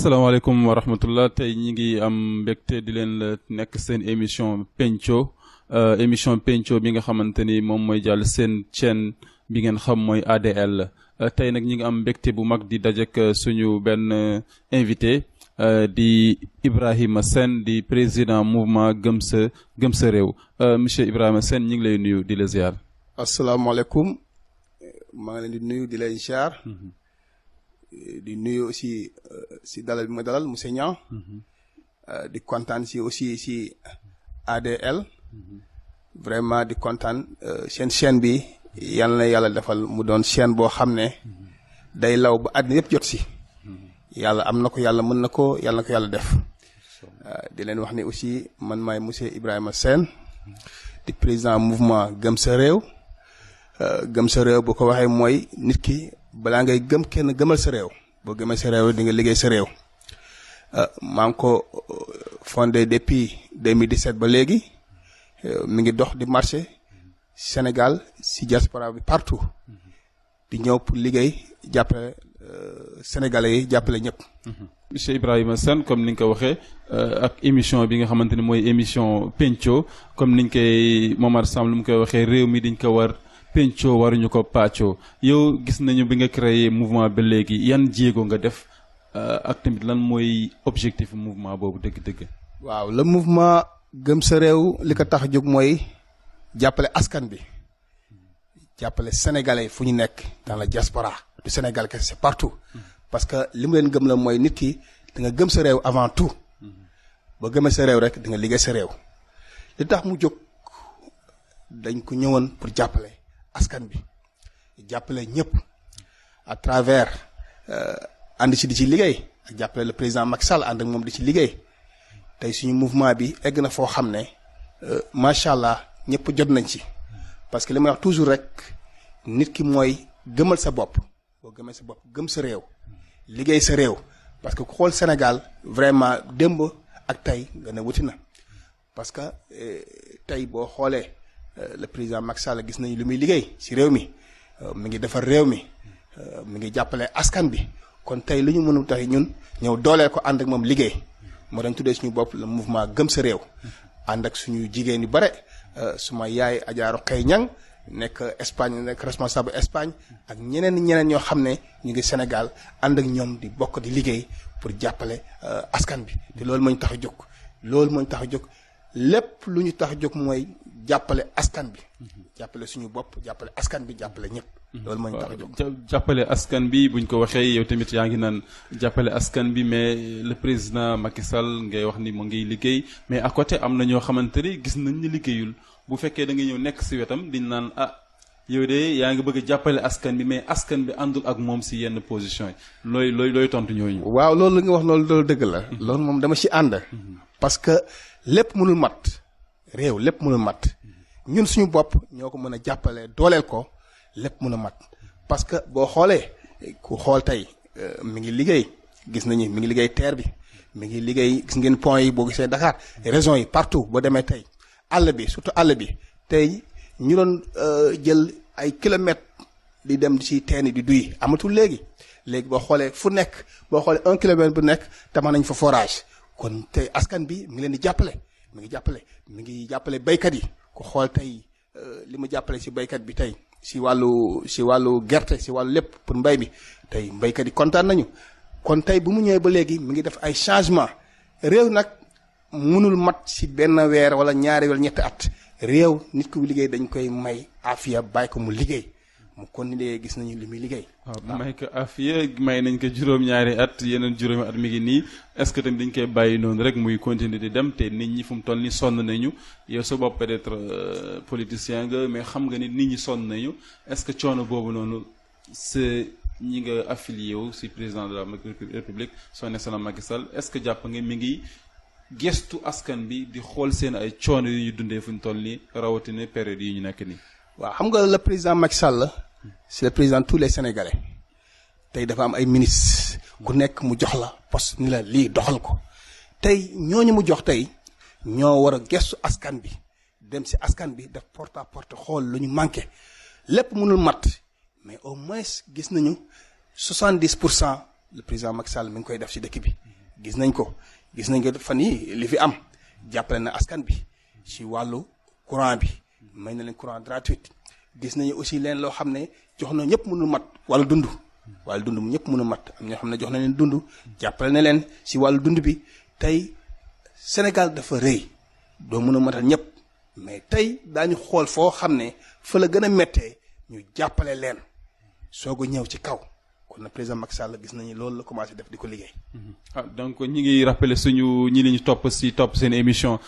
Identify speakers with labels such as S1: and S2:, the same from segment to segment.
S1: asalaamaaleykum wa rahmatullah tey ñi ngi am mbégte di leen nekk seen émission penco bi nga xamante ni moom mooy jàll seen chaîne bi ngeen xam mooy ADL tey nag ñi ngi am mbégte bu mag di dajek suñu benn invité di Ibrahima Sène di président mouvement gëm sa réew monsieur Ibrahima Sène ñi ngi lay nuyu di la ziar.
S2: asalaamaaleykum maa ngi leen di nuyu di lay ziar. di nuyu aussi si dalal bi ma dalal monsieur Niang di kontaan si aussi si ADL vraiment di kontaan seen chaîne bi yal na yàlla defal mu doon chaîne boo xam ne day law ba àddina yëpp jot si yàlla am na ko yàlla mën na ko yàlla na ko yàlla def di leen wax ni aussi man maay monsieur Ibrahima Sène di président mouvement gëm sa réew bu ko waxee mooy nit ki balaa ngay gëm kenn gëmal sa réew boo gëmee sa réew di nga liggéey sa réew maa ngi ko fondé depuis 2017 ba léegi mi ngi dox di marché Sénégal si diaspora bi partout di ñëw pour liggéey jàppale sénégalais yi jàppale ñëpp.
S1: monsieur Ibrahima Sène comme ni nga ko waxee ak émission bi nga xamante ni mooy émission penco comme ni nga koy Momar Samb lu mu koy waxee réew mi diñ ko war. penco waruñu ko pàccoo yow gis nañu bi nga créé mouvement ba léegi yan jéego nga def ak tamit lan mooy objectif mouvement boobu dëgg-dëgg.
S2: waaw le mouvement gëm sa réew li ko tax a jóg mooy jàppale askan bi jàppale sénégalais fu ñu nekk dans la diaspora du Sénégal kese c'est partout parce que li mu leen gëm la mooy nit ki da nga gëm sa réew avant tout ba gëmee sa réew rek da nga liggéey sa réew li tax mu jóg dañ ko ñëwoon pour jàppale. askan bi jàppale ñëpp à travers ànd ci di ci liggéey ak jàppale le président Macky Sall ànd ak moom di ci liggéey tey suñu mouvement bi egg na foo xam ne macha allah ñëpp jot nañ ci parce que li may wax toujours rek nit ki mooy gëmal sa bopp boo gëmee sa bopp gëm sa réew liggéey sa réew parce que ku xool Sénégal vraiment démb ak tey nga ne wuti na parce que tey boo xoolee. Le président Macky Sall gis nañu lu muy liggéey ci réew mi mi ngi defar réew mi mi ngi jàppale askan bi kon tey lu ñu mënu tax ñun ñëw dooleel ko ànd ak moom liggéey moo dañ tuddee suñu bopp le mouvement gëm sa réew ànd ak suñu jigéen yu bare suma yaay Adja Rokhaya Niang nekk Espagne nekk responsable Espagne ak ñeneen ñoo xam ne ñu ngi Sénégal ànd ak ñoom di bokk di liggéey pour jàppale askan bi te loolu moo ñu tax a jóg lépp lu ñu tax a jóg mooy jàppale askan bi jàppale suñu bopp jàppale askan bi jàppale ñëpp loolu moo ñu tax a jóg
S1: jàppale askan bi buñ ko waxee yow tamit yaa ngi naan jàppale askan bi mais le président Macky Sall ngay wax ni mu ngi liggéey mais à côté am na ñoo xamante ni gis nañ ni liggéeyul bu fekkee da nga ñëw nekk si wetam diñ naan yow de yaa ngi bëgg a jàppale askan bi mais askan bi àndul ak moom si yenn position yi looy tontu ñooñu.
S2: waaw loolu li nga wax loolu dëgg la. loolu moom dama ci ànd. parce que lépp mënul mat réew lépp mënul mat ñun suñu bopp ñoo ko mën a jàppale dooleel ko lépp mën a mat parce que boo xoolee ku xool tey mi ngi liggéey gis nañu mi ngi liggéey terre bi mi ngi liggéey gis ngeen pont yi boo gisee Dakar régions yi partout boo demee tey àll bi surtout àll bi tey ñu doon jël ay kilomètres di dem ci teen yi di duy amatul léegi boo xoolee fu nekk boo xoolee 1 kilomètre bu nekk tabax nañ fa forage kon tey askan bi mi ngi leen di jàppale mi ngi jàppale béykat yi ku xool tey li mu jàppale ci béykat bi tey ci wàllu gerte ci wàllu lépp pour mbay mi tey béykat yi kontaan nañu kon tey bu mu ñëwee ba léegi mi ngi def ay changement réew nag mënul mat ci benn weer wala ñaari wala ñetti at réew nit ku liggéey dañ koy may afiya bàyyi ko mu liggéey mu continuer gis nañu li muy liggéey.
S1: waaw may ko afiya may nañ ko juróom-ñaari at yeneen juróomi at mi ngi nii est-ce que tamit dañ koy bàyyi noonu rek muy continuer di dem te nit ñi fu mu toll ni sonn nañu yow sa bopp peut-être politicien nga mais xam nga ni nit ñi sonn nañu est-ce que coono boobu noonu c'est ñi nga affilié wu si président de la République son excellence Macky Sall est-ce que jàpp nga mi ngi gestu askan bi di xool seen ay coono yu ñu dundee fu ñu toll nii rawatina période yi ñu nekk nii.
S2: waaw xam nga le président Macky Sall c'est le président de tous les Sénégalais tey dafa am ay ministres ku nekk mu jox la poste ni la lii doxal ko tey ñooñu mu jox tey ñoo war a gestu askan bi dem ci askan bi def porte à porte xool lu ñu manqué lépp mënul mat mais au moins gis nañu 70% le président Macky Sall mi ngi koy def ci dëkk bi gis nañ ko fan yi li fi am jàppale na askan bi ci wàllu courant bi may na leen courant gratuit gis nañu aussi leen loo xam ne jox na ñëpp mënul mat wàllu dund mu ñëpp mënul mat am ñoo xam ne jox na leen dund jàppale na leen ci wàllu dund bi tey Sénégal dafa rëy doo mën a matal ñëpp mais tey daañu xool foo xam ne fa la gën a méttee ñu jàppale leen soog a ñëw ci kaw kon nag président Macky Sall gis nañu loolu la commencé def di ko liggéey.
S1: ah donc ñi ngi rappeler suñu ñi li ñu topp seen émission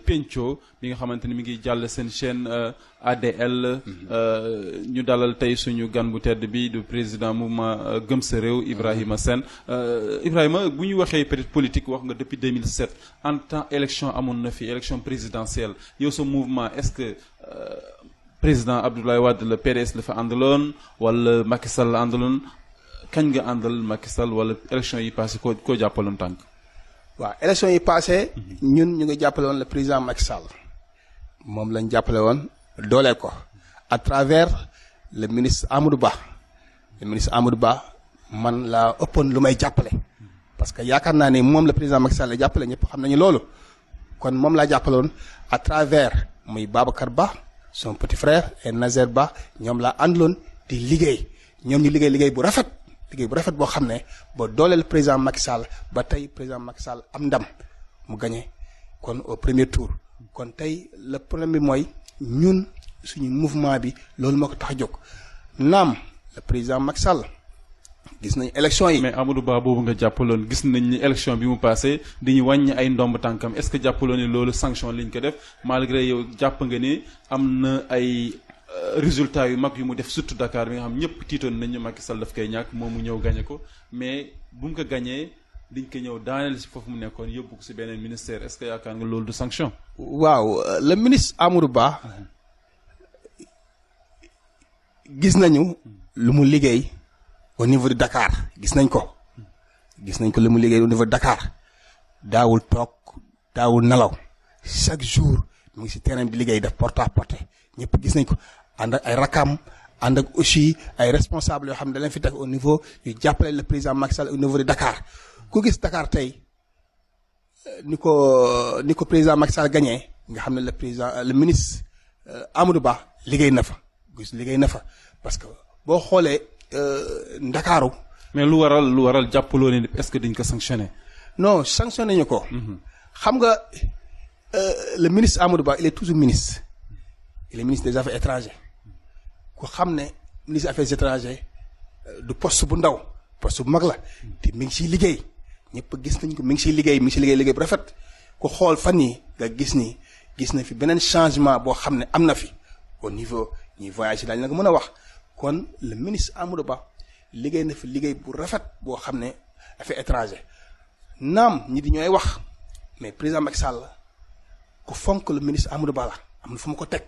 S1: Pencco bi nga xamante ni mi ngi jàll seen chaîne ADL. ñu dalal tey suñu gan bu tedd bi du président mouvement Gëm Sa Réew Ibrahima Sène Ibrahima bu ñu waxee peut-être politique wax nga depuis 2007 en temps élection amoon na fi élection présidentielle yow sa mouvement est-ce que. Président Abdoulaye Wade la PDS la fa àndaloon wala Macky Sall la àndaloon kañ nga àndal Macky Sall wala élection yi passé koo jàppaloon tànk.
S2: waaw élection yi passé ñun ñu ngi jàppale woon le président Macky Sall moom lañ jàppale woon dooleel ko à travers le ministre Amadou Ba man laa ëppoon lu may jàppale parce que yaakaar naa ni moom le président Macky Sall la jàppale ñëpp xam nañu loolu kon moom laa jàppale woon à travers muy Babacar Ba. son petit frère et Nazer Ba ñoom laa àndaloon di liggéey ñoom ñu liggéey bu rafet boo xam ne ba dooleel président Macky Sall ba tey président Macky Sall am ndam mu gagné kon au premier tour kon tey le problème bi mooy ñun suñu mouvement bi loolu moo ko tax a jóg naam le président Macky Sall gis nañ élection yi.
S1: mais Amadou Ba boobu nga jàppaloon gis nañ ni élection bi mu passé di ñu wàññi ay ndomb tànkam est-ce que jàppaloon ni loolu sanction liñ ko def malgré yow jàpp nga ni am na ay résultats yu mag yu mu def surtout Dakar bi nga xam ñëpp tiitoon nañ ñu Macky Sall daf koy ñàkk moom mu ñëw gagné ko mais bu mu ko gagné diñ ko ñëw daaneel si foofu mu nekkoon yóbbu ko si beneen ministère est-ce que yaakaar nga loolu du sanction.
S2: waaw le ministre Amadou Ba gis nañu lu mu liggéey. au niveau de Dakar gis nañ ko li mu liggéey au niveau de Dakar daawul toog daawul nelaw chaque jour mu ngi ci terrain bi liggéey def porte à porte ñëpp gis nañ ko ànd ak ay rakam ànd ak aussi ay responsables yoo xam ne da leen fi teg au niveau yu jàppale le président Macky Sall au niveau de Dakar ku gis Dakar tey ni ko président Macky Sall gagné nga xam ne le ministre Amadou Ba liggéey na fa parce que boo xoolee. Ndakaaru.
S1: mais lu waral jàppaloo ne est-ce que dañ ko sanctionné.
S2: non sanctionné ñu ko. xam nga le ministre Amadou Ba il est toujours ministre. il est ministre des affaires étrangères ku xam ne ministre des affaires étrangères du poste bu ndaw poste bu mag la te mi ngi ciy liggéey ñëpp gis nañ ko mi ngi ciy liggéey liggéey bu rafet ku xool fan yi nga gis na fi beneen changement boo xam ne am na fi au niveau ñuy voyage dañ la ko mën a wax. kon le ministre Amadou Ba liggéey na fi liggéey bu rafet boo xam ne affaires étrangères naam ñi di ñooy wax mais président Macky Sall ku fonk le ministre Amadou Ba la am na fu mu ko teg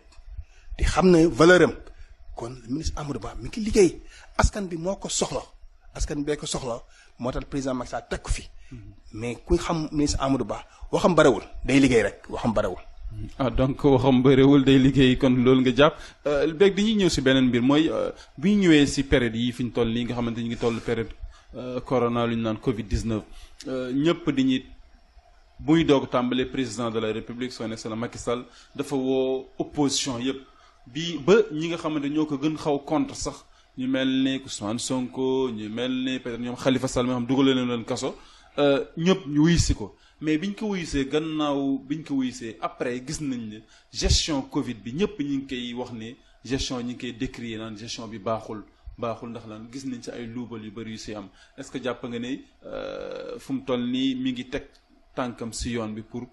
S2: di xam ne valeur am kon le ministre Amadou Ba mi ngi liggéey askan bi moo ko soxla moo tax président Macky Sall teg ko fi mais ku xam ministre Amadou Ba waxam barewul day liggéey rek waxam barewul.
S1: donc waxam bëriwul day liggéey kon loolu nga jàpp léegi dañuy ñëw si beneen mbir mooy bi ñu ñëwee si période yi fi ñu toll nii nga xamante ñu ngi toll période corona lu ñu naan Covid 19 ñëpp di buy doog tàmbale président de la république son excellence Macky Sall dafa woo opposition yëpp bi ba ñi nga xamante ñoo ko gën xaw contre sax ñu mel ni Ousmane Sonko ñu mel ni peut-être ñoom Khalifa Sall mi nga xam dugale leen kaso ñëpp ñu wuy si ko. mais biñ ko wuyusee après gis nañ ne gestion Covid bi ñëpp ñu ngi koy wax ne gestion ñu ngi koy décrier naan gestion bi baaxul ndax lan gis nañ ci ay luubal yu bëri yu si am est-ce que jàpp nga ne fu mu toll nii mi ngi teg tànkam si yoon bi pour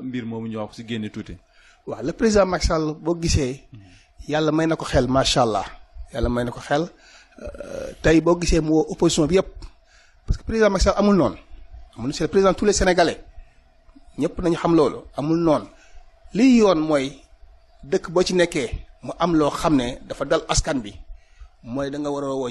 S1: mbir moomu ñu wax si génne tuuti.
S2: waaw le président Macky Sall boo gisee yàlla may na ko xel macha allah tey boo gisee mu woo opposition bi yëpp parce que président Macky Sall amul noonu c'est le président de tous les Sénégalais. ñëpp nañu xam loolu amul noonu lii yoon mooy dëkk boo ci nekkee mu am loo xam ne dafa dal askan bi mooy da nga war a woo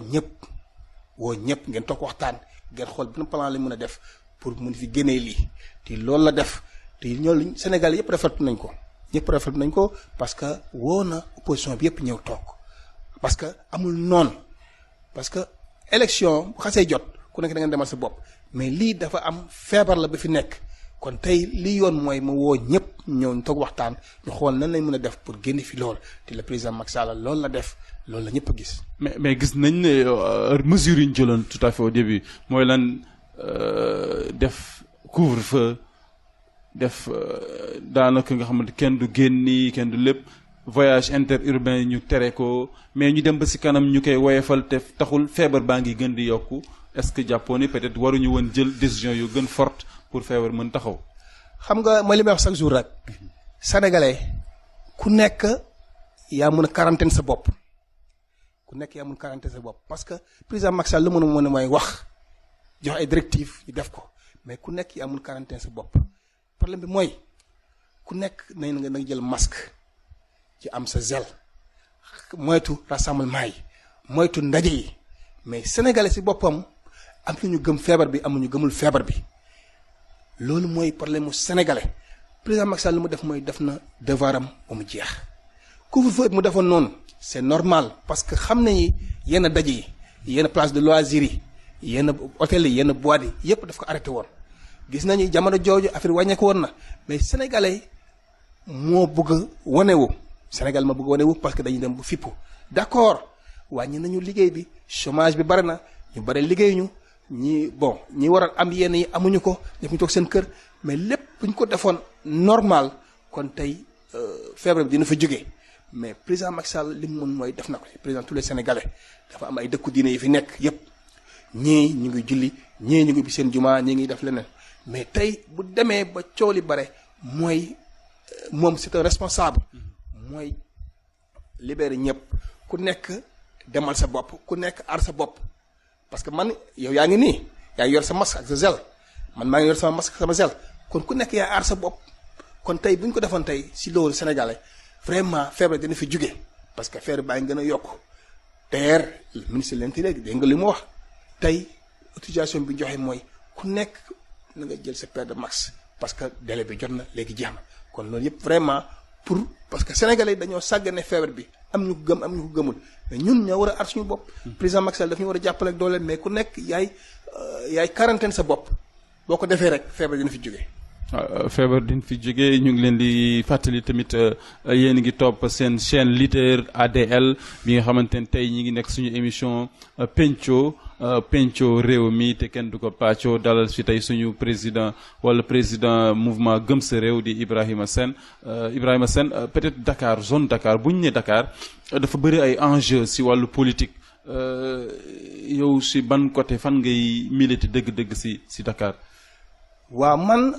S2: ñëpp ngeen toog waxtaan ngeen xool benn plan la mën a def pour mun fi génnee lii te loolu la def te ñoom Sénégal yëpp rafetlu nañ ko parce que woo na opposition bi yëpp ñëw toog parce que amul noonu parce que élection bu xasee jot ku nekk da ngeen demal sa bopp mais lii dafa am feebar la ba fi nekk kon tey li yoon mooy mu woo ñëpp ñëw ñu toog waxtaan ñu xool nan lañ mën a def pour génne fi loolu te le président Macky Sall loolu la def loolu la ñëpp a gis.
S1: mais gis nañ ne mesures yi ñu jëloon tout à fait au début mooy lan def couvre-feu def daanaka nga xamante kenn du génni kenn du lépp voyage interurbain ñu tere ko mais ñu dem ba ci kanam ñu koy woyefal te taxul feebar baa ngi gën di yokku est-ce que jàppoo ni peut-être waruñu woon jël décision yu gën forte pour feebar mën taxaw.
S2: xam nga mooy li may wax chaque jour rek sénégalais ku nekk yaa mën a quarantaine sa bopp ku nekk yaa mën a quarantaine sa bopp parce que président Macky Sall lu mën a mooy wax jox ay directives ñu def ko mais ku nekk yaa mën a quarantaine sa bopp problème bi mooy ku nekk nañ nga jël masque ci am sa gel moytu rassemblement yi moytu ndaje yi mais sénégalais si boppam am na ñu gëm feebar bi amuñu gëmul feebar bi. loolu mooy problème mu sénégalais président Macky Sall lu mu def mooy def na devoiram ba mu jeex couvre-feu mu defoon noonu c'est normal parce que xam nañu yenn daje yi yenn place de loisir yi yenn hôtel yi yenn boîte yi yépp daf ko arrêté woon gis nañu jamono jooju affaire wàññeeku woon na mais sénégalais moo bëgg a wanewu Sénégal moo bëgg a wanewu parce que dañuy dem bu fippu d'accord wàññi nañu liggéey bi chômage bi bari na ñu bari liggéeyuñu ñi war a am yenn yi amuñu ko def ñu toog seen kër mais lépp bu ñu ko defoon normal kon tey feebar bi dina fa jógee mais président Macky Sall li mu mën mooy def na ko président tous les sénégalais dafa am ay dëkku diine yi fi nekk yépp ñii ñu ngi julli ñii ñu ngi bi seen jumaa ñii ngi def leneen mais tey bu demee ba coow li bare mooy moom c'est un responsable mooy libérer ñëpp ku nekk demal sa bopp ku nekk aar sa bopp. parce que man yow yaa ngi nii yaa ngi yor sa masque ak sa gel man maa ngi yor sama masque sama gel kon ku nekk yaa aar sa bopp kon tey bu ñu ko defoon tey si loolu sénégalais vraiment feebar dina fi jóge parce que feebar baa ngi gën a yokku d'ailleurs le ministre de l'Intérieur dégg nga li mu wax tey autorisation bi joxe mooy ku nekk na nga jël sa paire de masque parce que délai bi jot na léegi jeex na kon loolu yëpp vraiment pour parce que sénégalais dañoo sàggane feebar bi am ñu ko gëm am ñu ko gëmul mais ñun ñoo war a aar suñu bopp. président Macky Sall daf ñu war a jàppale ak doole mais ku nekk yaay quarantaine sa bopp boo ko defee rek feebar dina fi jógee.
S1: feebar dina fi jógee ñu ngi leen di fàttali tamit yéen ngi topp seen chaîne leader ADL bi nga xamante ne tey ñi ngi nekk suñu émission penco réew mi te kenn du ko pàccoo dalal fi tey suñu président wala président mouvement gëm sa réew di Ibrahima Sène peut-être Dakar zone Dakar bu ñu nee Dakar dafa bëri ay enjeux si wàllu politique yow si ban côté fan ngay militer dëgg-dëgg si Dakar.
S2: waaw man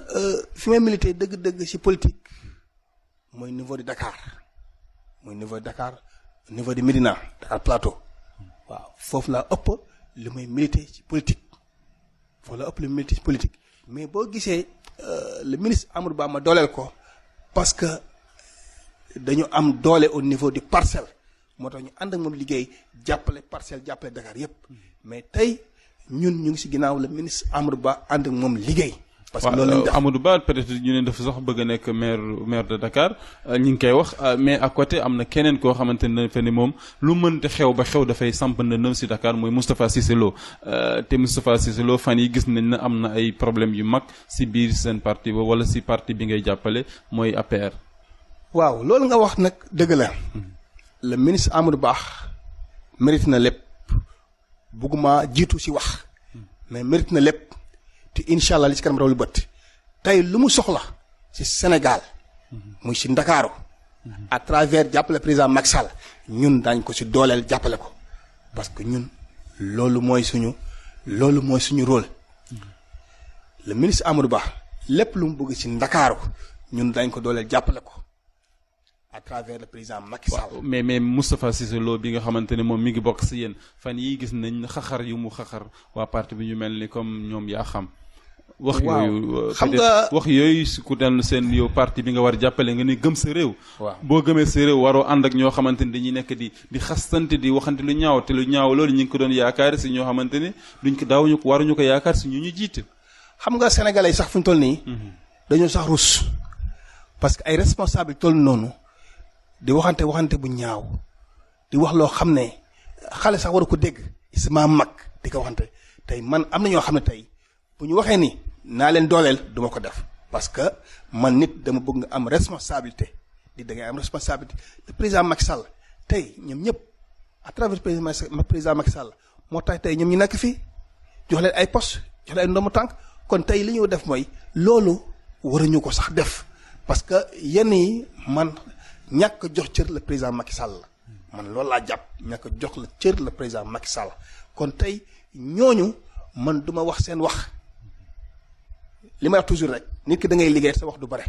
S2: fi may militer dëgg-dëgg ci politique mooy niveau de Dakar niveau de Médina Dakar Plateau waaw foofu laa ëpp li may militer ci politique mais boo gisee le ministre Amadou Ba ma dooleel ko parce que dañu am doole au niveau du parcelle moo tax ñu ànd ak moom liggéey jàppale parcelle jàppale Dakar yépp mais tey ñun ñu ngi ci ginnaaw le ministre Amadou Ba ànd ak moom liggéey. parce que loolu lañ def
S1: Amadou Ba peut-être ñu ne dafa sax bëgg a nekk maire de Dakar ñu ngi koy wax mais à côté am na keneen koo xamante ne dafa ne moom lu mënte xew ba xew dafay samp ndëndëm si Dakar mooy Moustapha Cissé Lo te Moustapha Cissé Lo fan yi gis nañ ne am na ay problème yu mag si biir seen parti ba wala si parti bi ngay jàppale mooy APR.
S2: waaw loolu nga wax nag dëgg la le ministre Amadou Ba mérite na lépp bugguma jiitu si wax mais mérite na lépp. te incha allah li ci kanam raw lu bët tey lu mu soxla ci Sénégal muy ci Ndakaaru à travers jàppale président Macky Sall ñun daañ ko ci dooleel jàppale ko parce que ñun loolu mooy suñu rôle le ministre Amadou Ba lépp lu mu bëgg ci Ndakaaru ñun dañ ko dooleel jàppale ko à travers le président Macky Sall.
S1: waaw mais Moustapha Cissé Lo bi nga xamante ne moom mi ngi bokk ci yéen fan yii gis nañ xaxar yu mu xaxar waa parti bi ñu mel ni comme ñoom yaa xam. wax yooyu
S2: xam nga
S1: wax yooyu si ku del seen yow parti bi nga war jàppale nga ni gëm sa réew.
S2: waaw
S1: boo gëmee sa réew waroo ànd ak ñoo xamante ni dañuy nekk di xastante di waxante lu ñaaw te lu ñaaw loolu ñu ngi ko doon yaakaar si ñoo xamante ni duñ ko waruñu ko yaakaar si ñu jiite.
S2: xam nga sénégalais yi sax fu ñu toll nii. dañoo sax rus parce que ay responsable toll noonu di waxante bu ñaaw di wax loo xam ne xale sax waru ko dégg sama mag di ko waxante tey man am na ñoo xam ne tey bu ñu waxee ni naa leen dooleel du ma ko def parce que man nit dama bëgg nga am responsabilité di da ngay am responsabilité le président Macky Sall tey ñoom ñëpp à travers président Macky Sall moo tax tey ñoom ñu nekk fii jox leen ay poste jox leen ay ndomu tànk kon tey li ñu def mooy loolu waruñu ko sax def parce que yenn yi man ñàkk jox cër le président Macky Sall la man loolu laa jàpp ñàkk jox la cër le président Macky Sall kon tey ñooñu man duma wax seen wax li may wax toujours rek nit ki da ngay liggéey sa wax du bare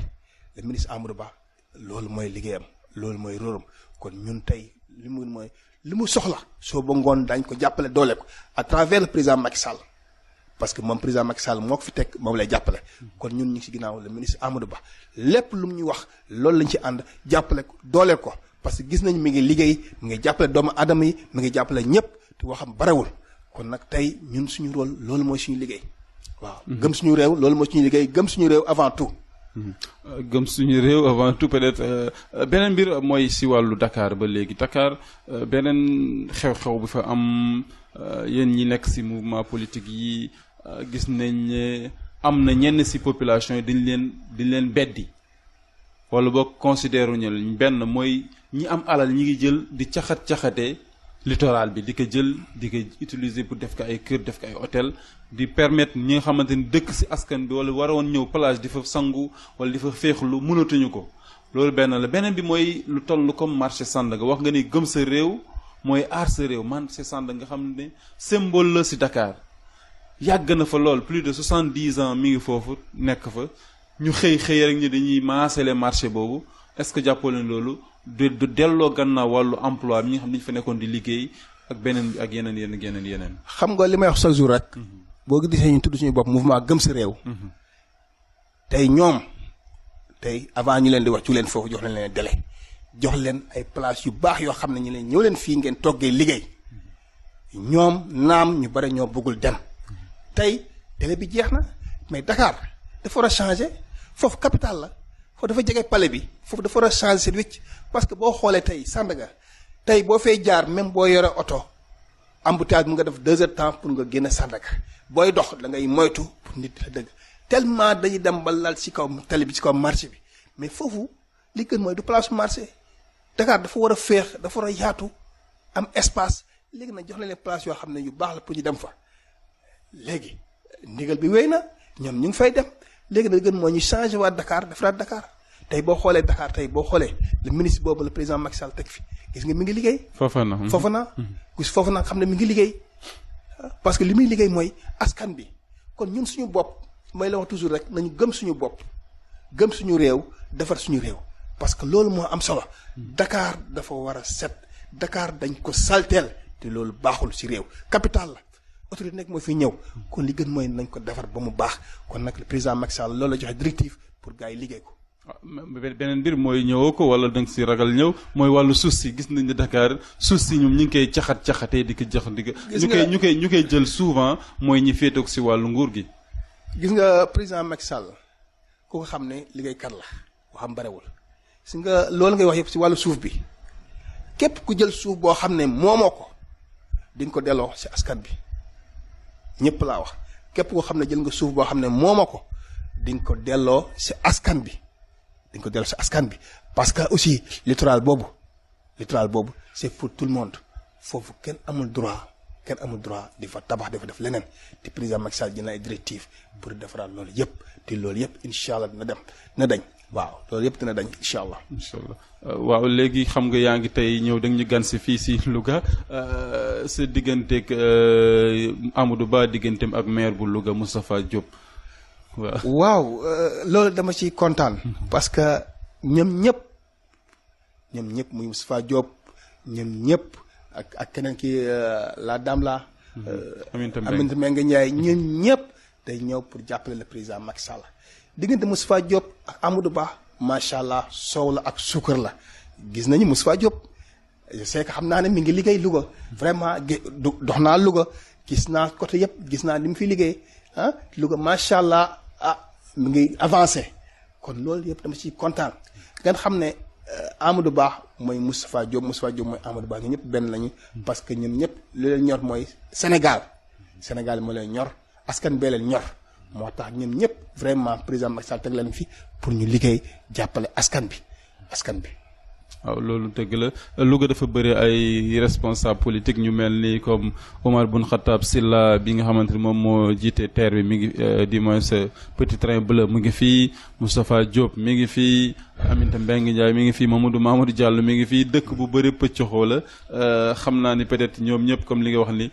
S2: le ministre Amadou Ba loolu mooy liggéeyam loolu mooy rôlam kon ñun tey li mu soxla soo ba ngoon dañ ko jàppale doole ko à travers le président Macky Sall parce que moom président Macky Sall moo ko fi teg moom lay jàppale kon ñun ñu ngi si ginnaaw le ministre Amadou Ba lépp lu mu ñu wax loolu lañ ci ànd jàppale ko doole ko parce que gis nañ mi ngi liggéey mi ngi jàppale doomu aadama yi mi ngi jàppale ñëpp te waxam barewul kon nag tey ñun suñu rôle loolu mooy suñu liggéey waaw gëm suñu réew loolu mooy suñu liggéey gëm suñu réew avant tout
S1: gëm suñu réew avant tout peut-être beneen mbir mooy si wàllu Dakar ba léegi Dakar beneen xew-xew bi fa am yéen ñi nekk si mouvement politique yi gis nañ ne am na ñenn si population yi dañ leen beddi wala boog considéré ñu benn mooy ñi am alal ñi ngi jël di caxat-caxatee littoral bi di ko jël di ko utiliser pour def ko ay kër def ko ay hôtel di permettre ñi nga xamante ni dëkk si askan bi wala waroon ñëw plage di fa sangu wala di fa féexlu mënatuñu ko loolu benn la beneen bi mooy lu toll comme marché Sandaga wax nga ni gëm sa réew mooy aar sa réew marché Sandaga nga xam ne symbole la si Dakar yàgg na fa lool plus de 70 ans mi ngi foofu nekk fa ñu xëy rek ñu dañuy maasale marché boobu est-ce que jàppoo leen loolu du delloo gannaaw wàllu emploi bi ñi nga xam ne dañu fa nekkoon di liggéey ak beneen bi ak yeneen.
S2: xam nga li may wax chaque jour rek. boo gisee ñu tudd suñu bopp mouvement gëm sa réew. tey ñoom tey avant ñu leen di wax ci leen foofu jox leen délai jox leen ay place yu baax yoo xam ne ñu leen ñëw leen fii ngeen toggee liggéey ñoom naam ñu bare ñoo bëggul dem tey délai bi jeex na mais Dakar dafa war a changer foofu capitale la foofu dafa jege palais bi foofu dafa war a changer seen wicc parce que boo xoolee tey Sandaga tey boo fay jaar même boo yore oto embouteillage mu nga def 2 heures de temps pour nga génn Sandaga booy dox da ngay moytu pour nit la dëgg tellement dañuy dem ba lal ci kaw tali bi ci kaw marché bi mais foofu li gën mooy du place marché Dakar dafa war a féex dafa war a yaatu am espace léegi nag jox leen place yoo xam ne yu baax la pour ñu dem fa léegi ndigal bi wéy na ñoom ñu ngi fay dem léegi nag gën mooy ñu changé waat Dakar defaraat Dakar tey boo xoolee Dakar tey boo xoolee le ministre boobu le président Macky Sall teg fi gis nga mi ngi liggéey. Fofana gis Fofana xam ne mi ngi liggéey parce que li muy liggéey mooy askan bi kon ñun suñu bopp mooy la wax toujours rek nañu gëm suñu bopp gëm suñu réew defar suñu réew parce que loolu moo am solo Dakar dafa war a set Dakar dañ ko salteel te loolu baaxul ci réew capital la autorité nekk mooy fi ñëw kon li gën mooy nañ ko defar ba mu baax kon nag le président Macky Sall loolu la joxe directive pour gars yi liggéey ko.
S1: beneen mbir mooy ñëwoo ko wala da nga si ragal ñëw mooy wàllu suuf si gis nañ ne Dakar suuf si ñoom ñu ngi koy caxatee di ko jox di ko. ñu koy jël souvent mooy ñi féetoog si wàllu nguur gi.
S2: gis nga président Macky Sall ku ko xam ne liggéeykat la waxam barewul gis nga loolu ngay wax yëpp si wàllu suuf bi képp ku jël suuf boo xam ne moomoo ko di nga ko delloo si askan bi ñëpp laa wax képp koo xam ne jël nga suuf boo xam ne moomoo ko di nga ko delloo si askan bi. dañ ko dellu si askan bi parce que aussi littoral boobu c'est pour tout le monde foofu kenn amul droit di fa tabax dafa def leneen te président Macky Sall jël na ay directives pour defaraat loolu yëpp te loolu yëpp incha allah dina dañ waaw loolu yëpp dina dañ incha allah.
S1: waaw léegi xam nga yaa ngi tey ñëw da nga ñu gan si fii si Louga sa digganteeg Amadou Ba digganteem ak maire bu Louga Moustapha Diop.
S2: waaw loolu dama ci kontaan parce que ñoom ñëpp muy Moustapha Diop ñoom ñëpp ak keneen ki la dame la Aminata Mbengue Ndiaye ñoom ñëpp day ñëw pour jàppale le président Macky Sall diggante Moustapha Diop ak Amadou Ba macha allah soow la ak suukar la gis nañu Moustapha Diop je sais que xam naa ne mi ngi liggéey Louga vraiment dox naa Louga gis naa côté yëpp gis naa ni mu fi liggéey Louga macha allah mi ngi avancé kon loolu yëpp dama ciy kontaan ngeen xam ne Amadou Ba mooy Moustapha Diop mooy Amadou Ba ñun ñëpp benn lañu parce que ñun ñëpp li leen ñor mooy Sénégal Sénégal moo leen ñor askan bee leen ñor moo tax ñun ñëpp vraiment président Macky Sall teg leen fi pour ñu liggéey jàppale askan bi.
S1: waaw loolu dëgg la Louga dafa bëri ay responsable politique ñu mel ni comme Omar Boun Khattab Silla bi nga xamante ni moom moo jiite TER bi mi ngi du moins petit train bleu mu ngi fii Moustapha Diop mi ngi fii Aminata Mbengue Ndiaye mi ngi fii Mamadou Diallo mi ngi fii dëkk bu bëri pëccoxoo la xam naa ni peut-être ñoom ñëpp comme li nga wax ni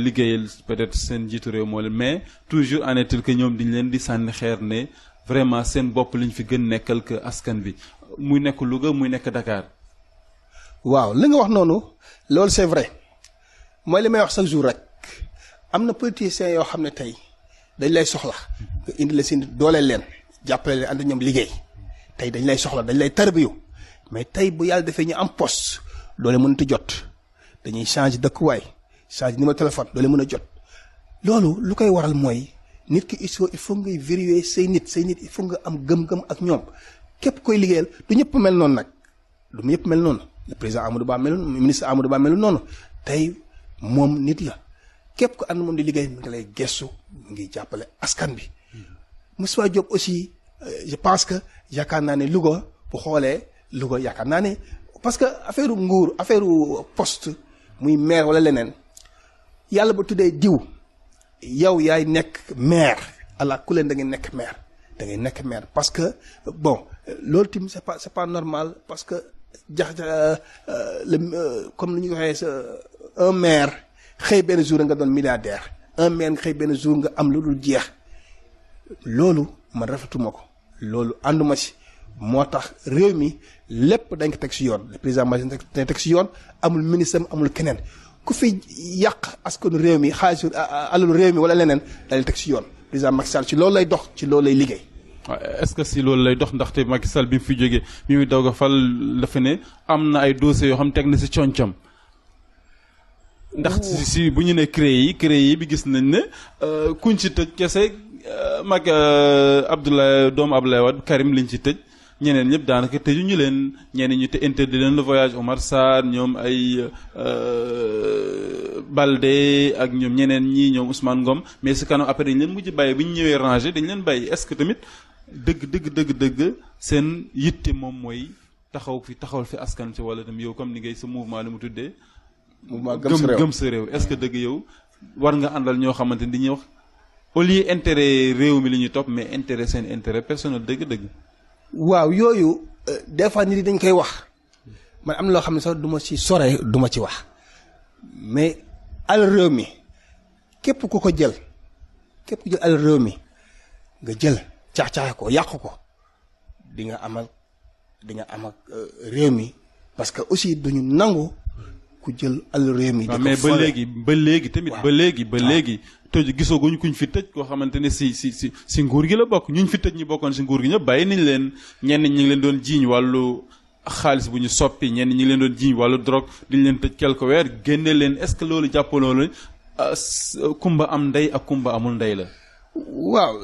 S1: liggéeyal peut-être seen jiitu réew moo leen mais toujours en est-il que ñoom diñ leen di sànni xeer ne vraiment seen bopp liñ fi gën nekkal que askan bi muy nekk Louga muy nekk Dakar.
S2: waaw li nga wax noonu loolu c'est vrai mooy li may wax chaque jour rek am na politiciens yoo xam ne tey dañ lay soxla nga indi la seen dooleel leen jàppale leen ànd ñoom liggéey tey dañ lay soxla dañ lay tarbiyu mais tey bu yàlla defee ñu am poste doole mënut a jot dañuy changer dëkkuwaay changer numéro téléphone doole mën a jot loolu lu koy waral mooy nit ki il faut ngay vérifier say nit il faut nga am gëm-gëm ak ñoom képp koy liggéeyal du ñëpp mel noonu nag du ñëpp mel noonu le président Amadou Ba melu ministre Amadou Ba melu noonu tey moom nit la képp ko ànd moom di liggéey mi ngi lay gestu ngi jàppale askan bi. Moustapha Diop aussi je pense que yaakaar naa ne Louga bu xoolee Louga yaakaar naa ne parce que affaire nguur affaire poste muy maire wala leneen yàlla ba tuddee diw yow yaay nekk maire ala ku leen da ngay nekk maire parce que bon loolu tamit c'est pas normal parce que comme ni ñu waxee un maire xëy benn jour nga doon milliardaire un maire nga xëy benn jour nga am lu dul jeex loolu man rafetuma ko loolu ànduma si moo tax réew mi lépp dañ ko teg si yoon le président Macky Sall dañ teg si yoon amul ministre amul keneen ku fi yàq askanu réew mi xaalisu alalu réew mi wala leneen dañ teg si yoon président Macky Sall ci loolu lay dox ci loolu lay liggéey.
S1: est-ce que si loolu lay dox ndaxte Macky Sall bi mu fi jógee bi muy doog a fal dafa ne am na ay dossiers yoo xam teg na si concam ndax si bu ñu ne CREI yi bi gis nañ ne kuñ ci tëj kese mag doomu Abdoulaye Wade Karim liñ ci tëj ñeneen ñëpp daanaka tëju ñu leen ñeneen ñu te interdit leen le voyage Omar Sarr ñoom ay Balde ak ñoom ñeneen ñii ñoom Ousmane Ngom mais si kanam après dañ leen mujj bàyyi bu ñu ñëwee rangé dañ leen bàyyi est-ce que tamit dëgg seen yitte moom mooy taxawal fi askan ci wala tam yow comme ni ngay sa mouvement li mu tuddee.
S2: mouvement
S1: gëm sa réew est-ce que dëgg yow war nga àndal ñoo xamante ni dañuy wax au lieu intérêt réew mi li ñuy topp mais intérêt seen intérêt personnel dëgg.
S2: waaw yooyu des fois nit yi dañ koy wax man am na loo xam ne sax du ma ci sore du ma ci wax mais alal réew mi képp ku jël alal réew mi nga jël caax ko yàq ko di nga am ak réew mi parce que aussi duñu nangu ku jël alal réew mi.
S1: mais ba léegi tamit ba léegi tëj gisaguñ kuñ fi tëj koo xamante ne si nguur gi la bokk ñuñ fi tëj ñi bokkoon si nguur gi ñëpp bàyyi nañ leen ñenn ñi ngi leen doon jiiñ wàllu xaalis bu ñu soppi ñenn ñi ngi leen doon jiiñ wàllu drogue diñ leen tëj quelques weer génne leen est-ce que loolu jàppaloo la kumba am ndey ak kumba amul ndey la.
S2: waaw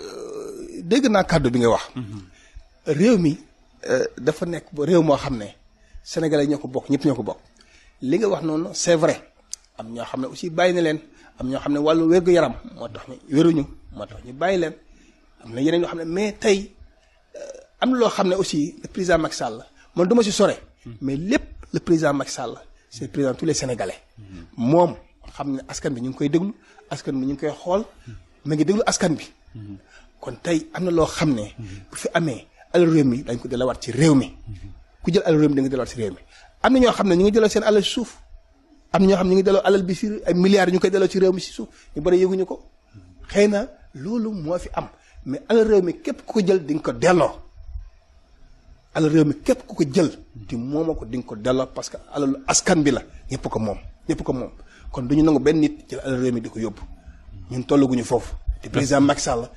S2: dégg naa kàddu bi nga wax. réew mi dafa nekk réew moo xam ne sénégalais ñoo ko bokk ñëpp ñoo ko bokk li nga wax noonu c'est vrai am ñoo xam ne aussi bàyyi na leen. am ñoo xam ne wàllu wér-gu-yaram moo tax ñu wéruñu moo tax ñu bàyyi leen am na yeneen yoo xam ne mais tey am na loo xam ne aussi le président Macky Sall man du ma si sore mais lépp le président Macky Sall c'est le président tous les Sénégalais moom xam ne askan bi ñu ngi koy déglu askan bi ñu ngi koy xool ma ngi déglu askan bi kon tey am na loo xam ne bu fi amee alal réew mi dañ ko delawaat ci réew mi ku jël alal réew mi da nga delawaat ci réew mi am na ñoo xam ne ñu ngi delloo seen alal suuf am na ñoo xam ne ñu ngi delloo alal bi si ay milliards ñu koy delloo ci réew mi si suuf ñu bëri yëguñu ko xëy na loolu moo fi am mais alal réew mi képp ku ko jël di nga ko delloo alal réew mi képp ku ko jël di mooma ko di nga ko delloo parce que alalu askan bi la ñëpp ko moom kon duñu nangu benn nit jël alal réew mi di ko yóbbu ñun tollaguñu foofu te président Macky Sall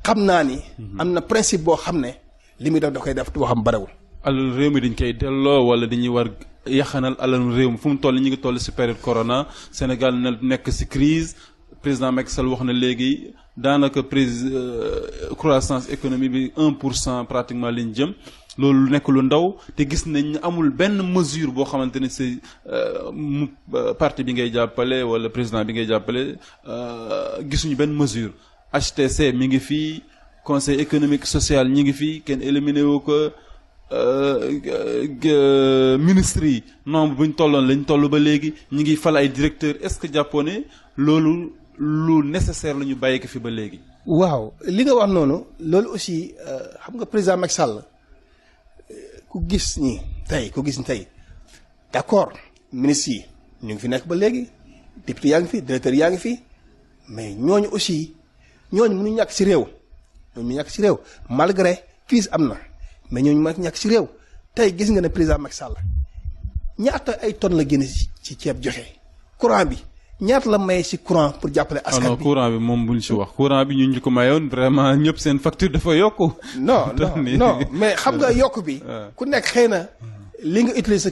S2: xam naa ni am na principe boo xam ne li muy def da koy def tu waxam barewul
S1: alal réew mi dañ koy delloo wala dañuy war yaxanal alal réew mi fu mu toll ñu ngi toll ci période corona Sénégal na nekk ci crise président Macky Sall wax na léegi daanaka croissance économique bi 1% pratiquement liñ jëm loolu nekk lu ndaw te gis nañ amul benn mesure boo xamante ne c'est parti bi ngay jàppale wala président bi ngay jàppale gisuñu benn mesure. HTC mi ngi fii conseil économique social ñi ngi fii kenn éliminé woo ko ministres yi nombre bu ñu tolloon lañ toll ba léegi ñi ngi fal ay directeurs est-ce que jàppoo ne loolu lu nécessaire la ñu bàyyi ko fi ba léegi.
S2: waaw li nga wax noonu loolu aussi xam nga président Macky Sall ku gis ni tey d'accord ministres yi ñu ngi fi nekk ba léegi député yaa ngi fi directeur yaa ngi fi mais ñooñu aussi ñooñu mënuñu ñàkk ci réew malgré crise am na mais ñooñu mënuñu ñàkk ci réew tey gis nga ne président Macky Sall ñaata ay tonnes la génne ci ceeb joxe courant bi ñaata la maye ci courant pour jàppale askan bi.
S1: courant bi moom buñ ci wax courant bi ñu ko mayoon vraiment ñëpp seen facture dafa yokku.
S2: non mais xam nga yokk bi. ku nekk xëy na li nga utiliser sa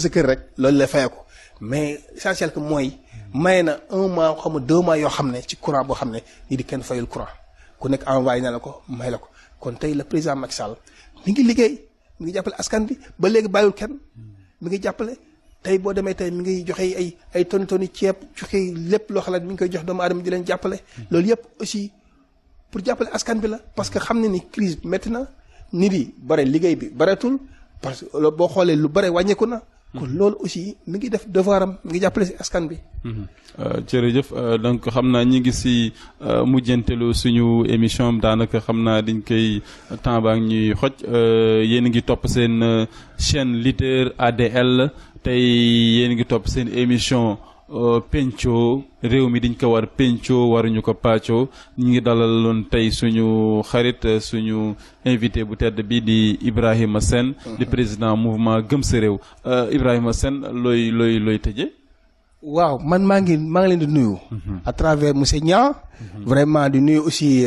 S2: kër rek loolu la fayee ko mais essentiel que mooy maye na 1 mois xam nga 2 mois yoo xam ne ci courant boo xam ne nii di kenn fayul courant ku nekk envoyé na la ko may la ko kon tey le président Macky Sall mi ngi liggéey mi ngi jàppale askan bi ba léegi bàyyul kenn mi ngi jàppale. tey boo demee tey mi ngi joxe ay toni ceeb joxe lépp loo xalaat mi ngi koy jox doomu aadama di leen jàppale loolu yëpp aussi pour jàppale askan bi la parce que xam ne ni crise bi métti na nit yi bare liggéey bi bareetul parce que boo xoolee lu bare wàññeeku na kon loolu aussi mi ngi def devoiram mi ngi jàppale si askan bi.
S1: jërëjëf donc xam naa ñi ngi si mujjantelu suñu émission daanaka xam naa dañ koy temps baa ñuy xoj yéen a ngi topp seen chaîne leader ADL tey yéen a ngi topp seen émission penco réew mi diñ ko war penco waruñu ko pàccoo ñu ngi dalaloon tey suñu xarit suñu invité bu tedd bi di Ibrahima Sène di président mouvement Gëm Sa Réew Ibrahima Sène looy tëjee.
S2: waaw man maa ngi leen di nuyu. à travers monsieur Niang. vraiment di nuyu aussi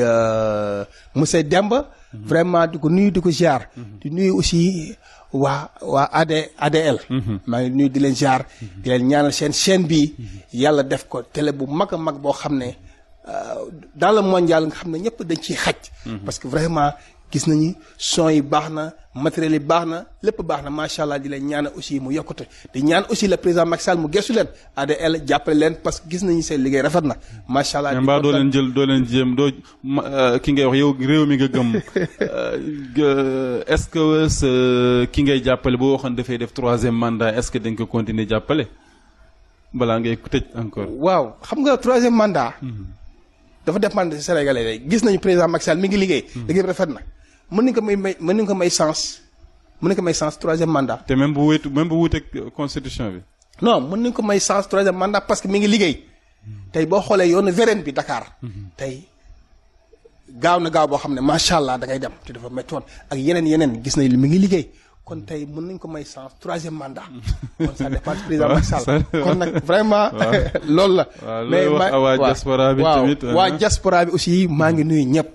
S2: monsieur Demba. vraiment di ko nuyu di ko ziar. di nuyu aussi waa ADL. maa ngi nuyu di leen ziar. di leen ñaanal seen chaîne bi yàlla def ko télé bu mag a mag boo xam ne dans le mondial nga xam ne ñëpp dañ ciy xaj. parce que vraiment gis nañu son yi baax na matériel yi baax na lépp baax na macha allah di leen ñaanal aussi mu yokkute di ñaan aussi le président Macky Sall mu gëstu leen ADL jàppale leen parce que gis nañu seen liggéey rafet na macha allah.
S1: mais mbaa doo leen jéem ki ngay wax yow réew mi nga gëm est-ce que ki ngay jàppale boo waxoon dafay def 3e mandat est-ce que dañ ko continuer jàppale balaa ngay tëj encore.
S2: waaw xam nga 3e mandat. dafa dépendre ci Sénégalais yi gis nañu président Macky Sall mi ngi liggéey. liggéey bi rafet na. mën nañu ko may chance 3e mandat.
S1: te même bu wuuteeg constitution bi.
S2: non mën nañu ko may chance 3e mandat parce que mi ngi liggéey. tey boo xoolee yoonu VDN bi Dakar. tey gaaw na gaaw boo xam ne macha allah da ngay dem te dafa méttoon ak yeneen gis nañu mi ngi liggéey kon tey mën nañu ko may chance 3e mandat. kon ça dépend du président Macky Sall kon nag vraiment. loolu la.
S1: mais waa diaspora bi tamit.
S2: waa diaspora bi aussi maa ngi nuyu ñëpp.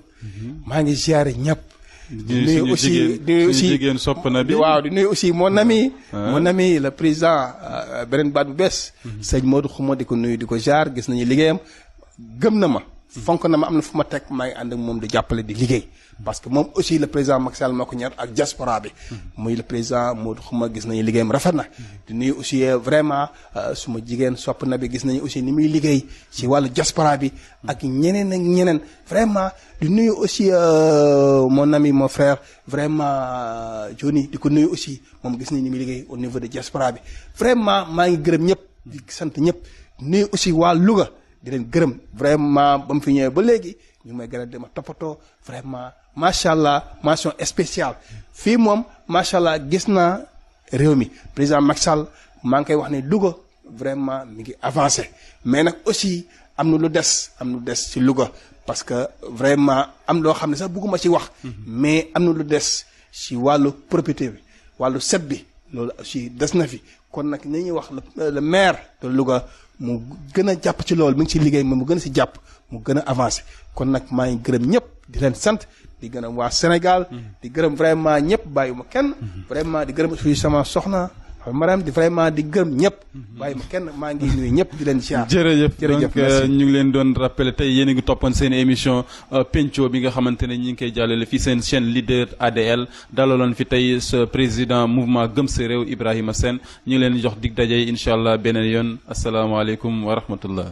S2: maa ngi ziare ñëpp.
S1: di nuyu aussi jigéen sopp na bi
S2: waaw di nuyu aussi mon ami le président beneen baat bu bees sëñ Modou Xuma di ko nuyu di ko jaar gis nañu liggéeyam gëm na ma fonk na ma am na fu ma teg maa ngi ànd ak moom di jàppale di liggéey parce que moom aussi le président Macky Sall moo ko ñor ak diaspora bi muy le président Modou Xuma gis nañu liggéeyam rafet na di nuyu aussi vraiment suma jigéen sopp na bi gis nañu aussi ni muy liggéey ci wàllu diaspora bi ak ñeneen vraiment di nuyu aussi mon ami mon frère vraiment Johnny di ko nuyu aussi moom gis nañu ni muy liggéey au niveau de diaspora bi vraiment maa ngi gërëm ñëpp di sant ñëpp nuyu aussi waa Louga di leen gërëm vraiment ba mu fi ñëwee ba léegi ñu may gën a dem a toppatoo vraiment macha allah mention spéciale fii moom macha allah gis naa réew mi président Macky Sall maa ngi koy wax ne Louga vraiment mi ngi avancé mais nag aussi am na lu des ci Louga parce que vraiment am loo xam ne sax bëgguma ci wax mais am na lu des ci wàllu propriété bi wàllu set bi loolu aussi des na fi kon nag ni ñuy wax le maire de Louga mu gën a jàpp ci loolu mi ngi ci liggéey mu gën a ci jàpp mu gën a avancé kon nag maa ngi gërëm ñëpp di leen sant di gërëm waa Sénégal di gërëm vraiment ñëpp bàyyiwuma kenn vraiment di gërëm aussi sama soxna Maram di vraiment di gërëm ñëpp bàyyi ma kenn maa ngi nuyu ñëpp di leen siyaar
S1: jërëjëf donc ñu ngi leen doon rappelé tey yéen a ngi toppoon seen émission penco bi nga xamante ne ñi ngi koy jàllale fii seen chaîne leader ADL dalaloon fi tey ce président mouvement gëm sa réew Ibrahima Sène ñu ngi leen jox dig daje incha allah beneen yoon asalaamaaleykum wa rahmatullah